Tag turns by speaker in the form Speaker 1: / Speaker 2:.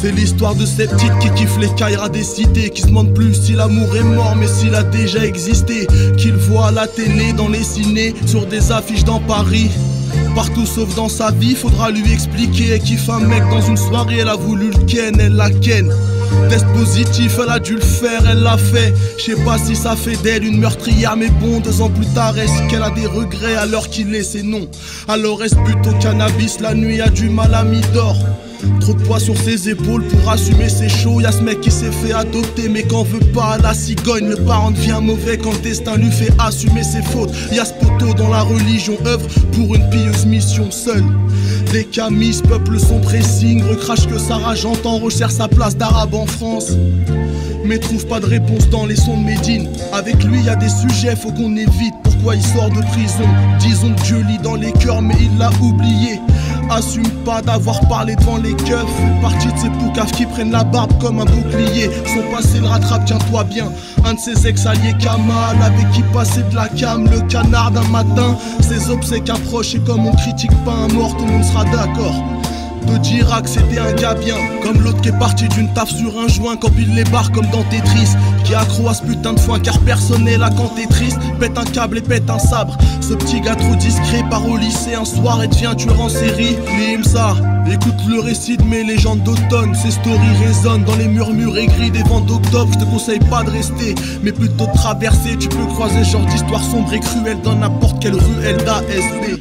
Speaker 1: C'est l'histoire de ces petites qui kiffent les cailras des cités, qui se demandent plus si l'amour est mort mais s'il a déjà existé, qu'ils voient à la télé, dans les cinés, sur des affiches dans Paris. Partout sauf dans sa vie, faudra lui expliquer. Elle kiffe un mec dans une soirée, elle a voulu le ken, elle la ken. Test positif, elle a dû le faire, elle l'a fait. Je sais pas si ça fait d'elle une meurtrière, mais bon, 2 ans plus tard, est-ce qu'elle a des regrets alors qu'il est, c'est non. Alors elle se bute au cannabis, la nuit a du mal à mi-dort. Trop de poids sur ses épaules pour assumer ses shows. Y'a ce mec qui s'est fait adopter mais qu'en veut pas à la cigogne. Le parent devient mauvais quand le destin lui fait assumer ses fautes. Y'a ce poteau dans la religion œuvre pour une pieuse mission seule. Des camis peuple son pressing, recrache que sa rage entend, recherche sa place d'arabe en France. Mais trouve pas de réponse dans les sons de Médine. Avec lui y a des sujets, faut qu'on évite. Pourquoi il sort de prison? Disons que Dieu lit dans les cœurs mais il l'a oublié. Assume pas d'avoir parlé devant les keufs. Fait partie de ces poucaves qui prennent la barbe comme un bouclier. Son passé le rattrape, tiens-toi bien. Un de ses ex-alliés Kamal, avec qui passait de la cam, le canard d'un matin. Ses obsèques approchent et comme on critique pas un mort, tout le monde sera d'accord de dire que c'était un gars bien. Comme l'autre qui est parti d'une taf sur un joint, quand il les barre comme dans Tetris. Qui accro à ce putain de foin car personne n'est là quand t'es triste. Pète un câble et pète un sabre. Ce petit gars trop discret part au lycée un soir et devient tueur en série. Limsa, écoute le récit de mes légendes d'automne. Ces stories résonnent dans les murmures aigris des vents d'octobre. Je te conseille pas de rester, mais plutôt de traverser. Tu peux croiser ce genre d'histoire sombre et cruelle dans n'importe quelle ruelle d'ASB.